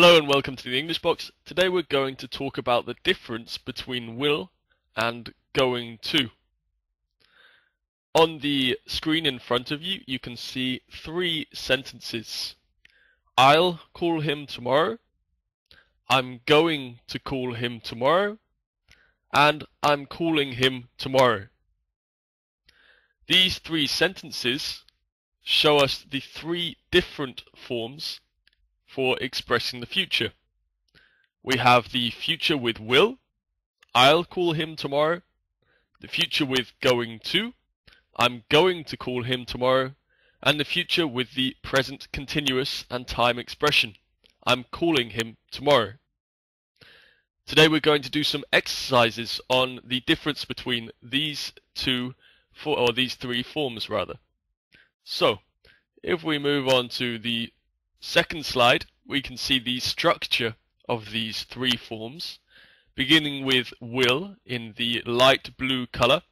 Hello and welcome to the English Box. Today we're going to talk about the difference between will and going to. On the screen in front of you, you can see three sentences. I'll call him tomorrow, I'm going to call him tomorrow, and I'm calling him tomorrow. These three sentences show us the three different forms for expressing the future. We have the future with will, I'll call him tomorrow, the future with going to, I'm going to call him tomorrow, and the future with the present continuous and time expression, I'm calling him tomorrow. Today we're going to do some exercises on the difference between these three forms rather. So, if we move on to the second slide, we can see the structure of these three forms. Beginning with will in the light blue color,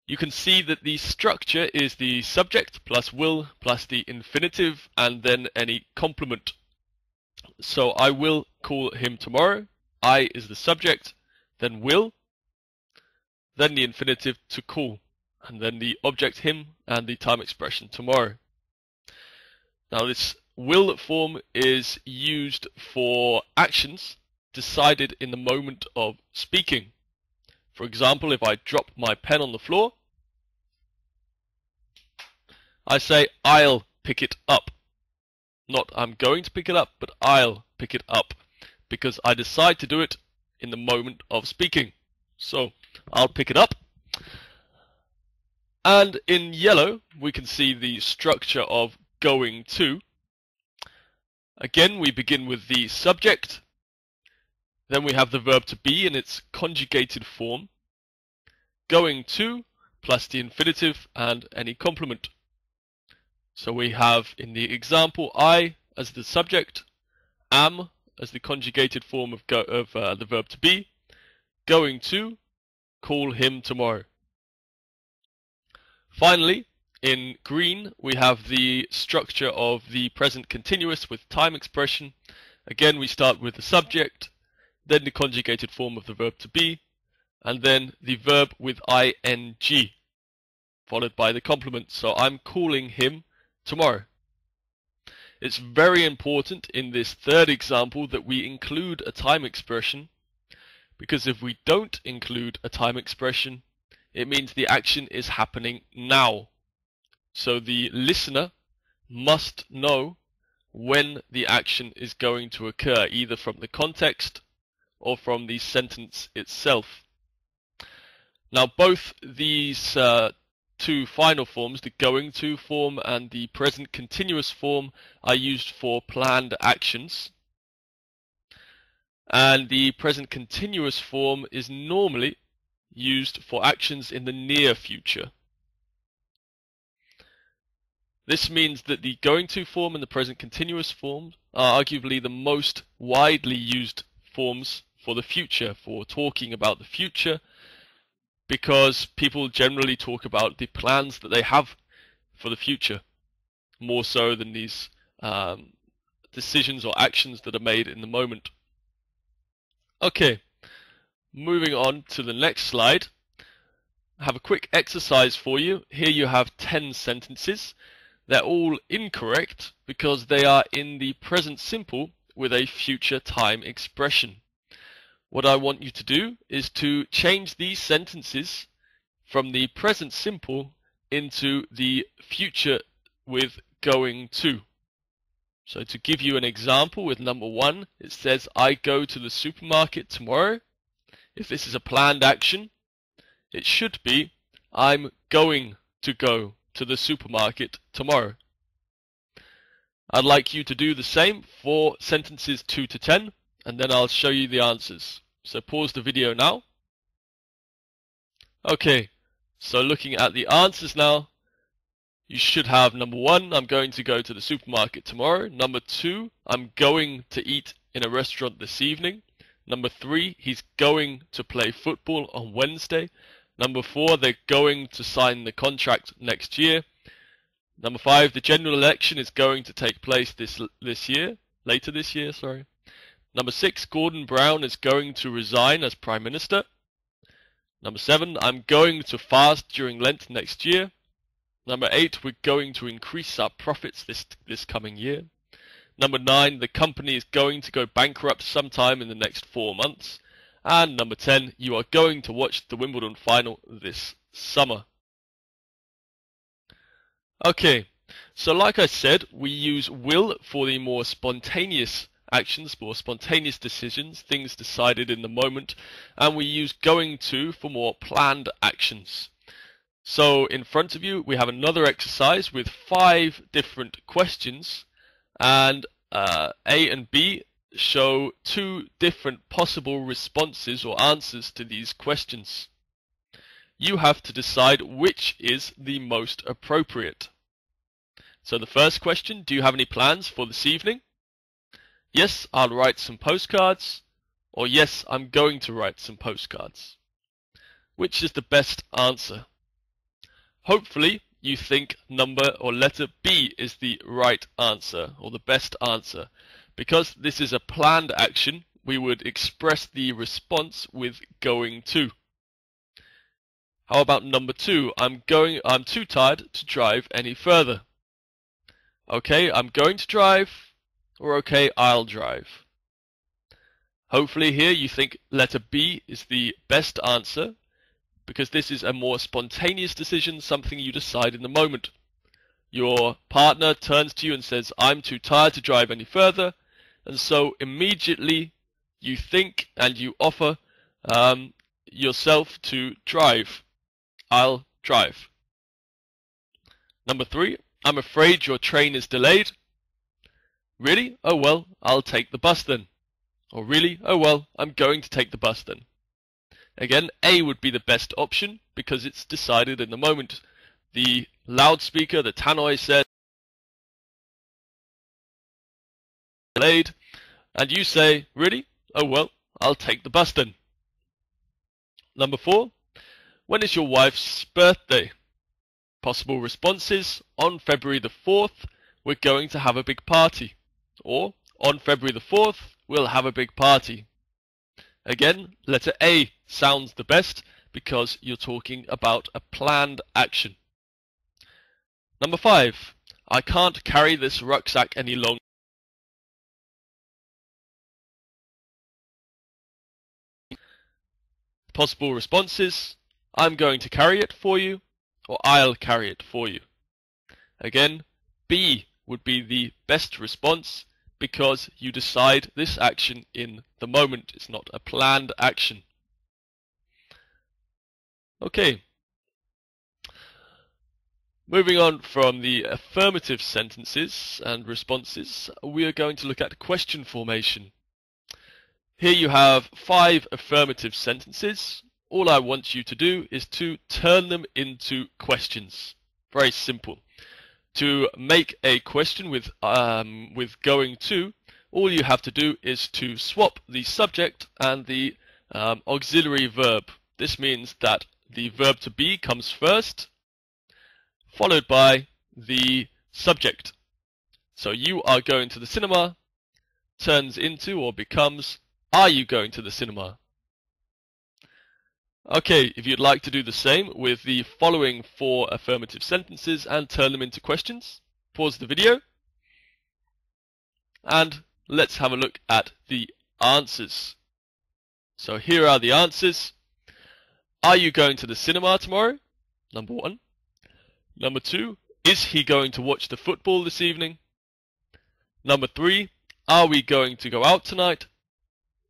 you can see that the structure is the subject plus will plus the infinitive and then any complement. So I will call him tomorrow, I is the subject, then will, then the infinitive to call, and then the object him and the time expression tomorrow. Now this will form is used for actions decided in the moment of speaking. For example, if I drop my pen on the floor, I say I'll pick it up. Not I'm going to pick it up, but I'll pick it up, because I decide to do it in the moment of speaking. So I'll pick it up. And in yellow, we can see the structure of going to. Again, we begin with the subject, then we have the verb to be in its conjugated form, going to plus the infinitive and any complement. So we have in the example I as the subject, am as the conjugated form of the verb to be, going to call him tomorrow. Finally, in green, we have the structure of the present continuous with time expression. Again, we start with the subject, then the conjugated form of the verb to be, and then the verb with ing, followed by the complement. So I'm calling him tomorrow. It's very important in this third example that we include a time expression, because if we don't include a time expression, it means the action is happening now. So the listener must know when the action is going to occur, either from the context or from the sentence itself. Now both these two final forms, the going to form and the present continuous form, are used for planned actions. And the present continuous form is normally used for actions in the near future. This means that the going to form and the present continuous form are arguably the most widely used forms for the future, for talking about the future, because people generally talk about the plans that they have for the future, more so than these decisions or actions that are made in the moment. Okay, moving on to the next slide. I have a quick exercise for you. Here you have 10 sentences. They're all incorrect because they are in the present simple with a future time expression. What I want you to do is to change these sentences from the present simple into the future with going to. So to give you an example with number 1, it says I go to the supermarket tomorrow. If this is a planned action, it should be I'm going to go to the supermarket tomorrow. I'd like you to do the same for sentences 2 to 10, and then I'll show you the answers. So pause the video now. Okay, so looking at the answers now, you should have number 1, I'm going to go to the supermarket tomorrow. Number 2, I'm going to eat in a restaurant this evening. Number 3, he's going to play football on Wednesday. Number 4, they're going to sign the contract next year. Number 5, the general election is going to take place later this year. Number 6, Gordon Brown is going to resign as Prime Minister. Number 7, I'm going to fast during Lent next year. Number 8, we're going to increase our profits this coming year. Number 9, the company is going to go bankrupt sometime in the next 4 months. And number 10, you are going to watch the Wimbledon final this summer. Okay, so like I said, we use will for the more spontaneous actions, more spontaneous decisions, things decided in the moment, and we use going to for more planned actions. So in front of you we have another exercise with 5 different questions, and A and B show 2 different possible responses or answers to these questions. You have to decide which is the most appropriate. So the first question, do you have any plans for this evening? Yes, I'll write some postcards, or yes, I'm going to write some postcards. Which is the best answer? Hopefully you think number or letter B is the right answer, or the best answer. Because this is a planned action, we would express the response with going to. How about number 2? I'm too tired to drive any further. Okay, I'm going to drive, or okay, I'll drive. Hopefully here you think letter B is the best answer, because this is a more spontaneous decision, something you decide in the moment. Your partner turns to you and says, I'm too tired to drive any further, and so immediately you think and you offer yourself to drive. I'll drive. Number 3, I'm afraid your train is delayed. Really? Oh well, I'll take the bus then. Or really? Oh well, I'm going to take the bus then. Again, A would be the best option because it's decided in the moment. The loudspeaker, the tannoy said delayed, and you say, really? Oh well, I'll take the bus then. Number 4, when is your wife's birthday? Possible responses, on February the 4th, we're going to have a big party. Or, on February the 4th, we'll have a big party. Again, letter A sounds the best because you're talking about a planned action. Number 5, I can't carry this rucksack any longer. Possible responses, I'm going to carry it for you, or I'll carry it for you. Again, B would be the best response because you decide this action in the moment. It's not a planned action. Okay. Moving on from the affirmative sentences and responses, we are going to look at question formation. Here you have 5 affirmative sentences. All I want you to do is to turn them into questions. Very simple. To make a question with going to, all you have to do is to swap the subject and the auxiliary verb. This means that the verb to be comes first, followed by the subject. So you are going to the cinema turns into or becomes, are you going to the cinema? Okay, if you'd like to do the same with the following 4 affirmative sentences and turn them into questions, pause the video and let's have a look at the answers. So here are the answers. Are you going to the cinema tomorrow? Number 1. Number 2, is he going to watch the football this evening? Number 3, are we going to go out tonight?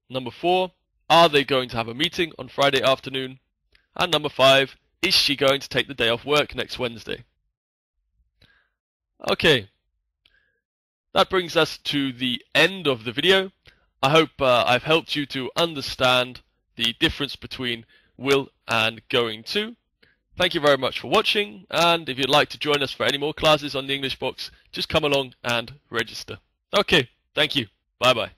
Number 4, are they going to have a meeting on Friday afternoon? And number 5, is she going to take the day off work next Wednesday? Okay, that brings us to the end of the video. I hope I've helped you to understand the difference between will and going to. Thank you very much for watching, and if you'd like to join us for any more classes on the English Box, just come along and register. Okay, thank you. Bye bye.